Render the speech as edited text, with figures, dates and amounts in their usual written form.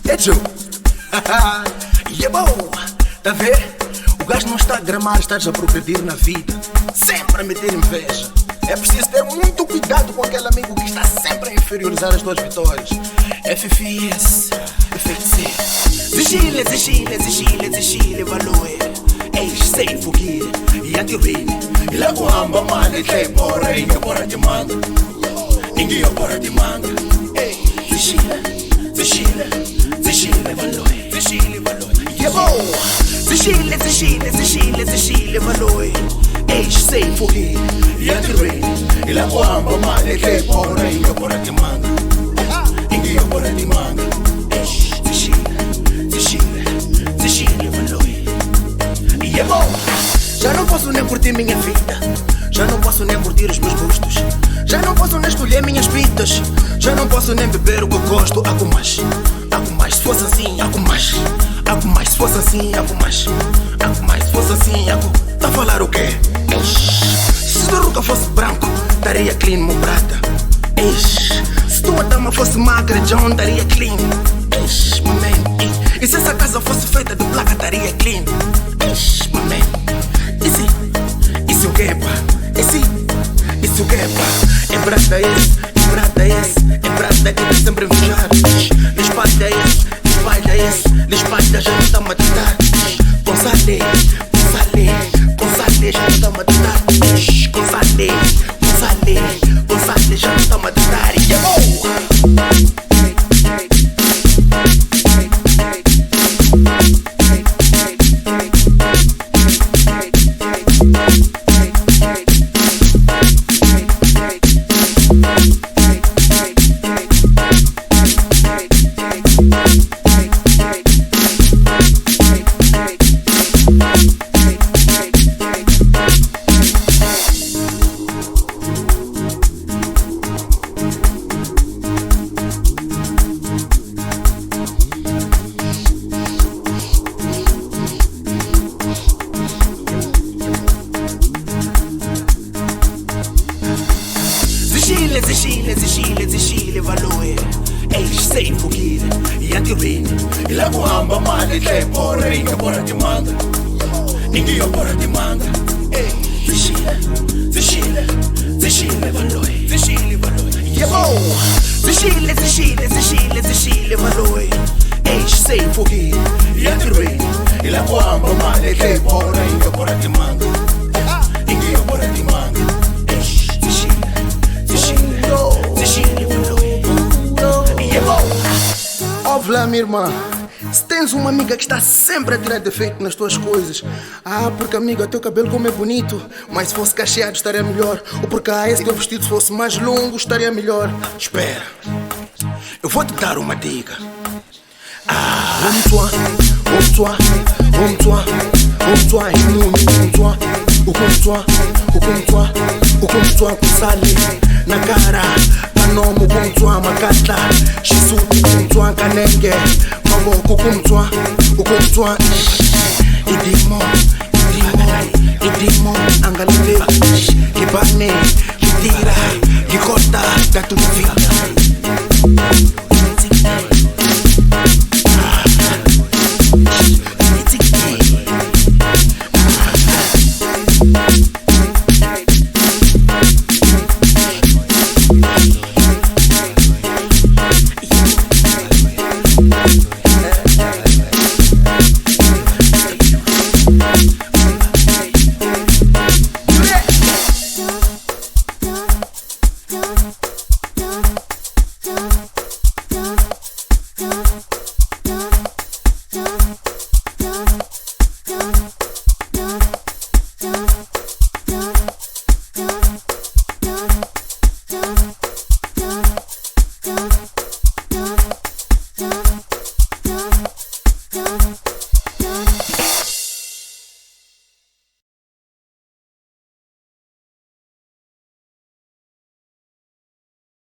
É Joe. E é bom, tá a ver? O gajo não está a gramar, estás a progredir na vida, sempre a meter inveja. É preciso ter muito cuidado com aquele amigo que está sempre a inferiorizar as tuas vitórias. FFS, FFC. Zishile, zishile, zishile, zishile, value. Ei, sei fugir, e anti-rin. E lá kuhamba mali, tlay bora, inga bora de manga. Inga bora de manga. Ei, zishile, zishile, zishile, value. Zishile, value. Yeah, bom. Zishile, zishile, zishile, zishile, value. Ei, sei fugir, e anti-rin. E lá kuhamba mali, tlay bora, inga bora de manga. Inga bora de manga. Ei, zishile, zishile, zishile, value. E é bom. Já não posso nem curtir minha vida, já não posso nem curtir os meus gostos, já não posso nem escolher minhas pitas, já não posso nem beber o que eu gosto. Algo mais, se fosse assim, algo mais, se fosse assim, algo mais, se fosse assim, algo. Tá a falar o quê? Se tua ruga fosse branco, estaria clean, meu prata. Se tua dama fosse magra, John, estaria clean. Man. E se essa casa fosse feita de placa, estaria clean. Man. E se o que é pá? E se o que é pá? Embrada esse, embrada que tá sempre a invejar. Espalha esse, espalha já não tá a matar. Consale, já não tá a matar. Consale, já não tá a matar. E é bom! Zishile, value. Ei, sei fugir, e anti-rin. E lá kuhamba mali, tlay bora, inga bora de manga. Inga bora de manga. Ei, zishile, value. Zishile, value. E é bom. Zishile, value. Ei, sei fugir, e anti-rin. E lá kuhamba mali, tlay bora, inga bora de manga. Inga bora de manga. Ouve lá, minha irmã, se tens uma amiga que está sempre a tirar defeito nas tuas coisas, porque amiga, teu cabelo como é bonito, mas se fosse cacheado estaria melhor, ou porque esse teu vestido se fosse mais longo estaria melhor. Espera, eu vou te dar uma dica. O kusali na cara panomo kumtswa makatla shisuti kumtswa kanenge maboko kumtswa ukumtswa idimo angalile kibane kitira kikota tatuvika.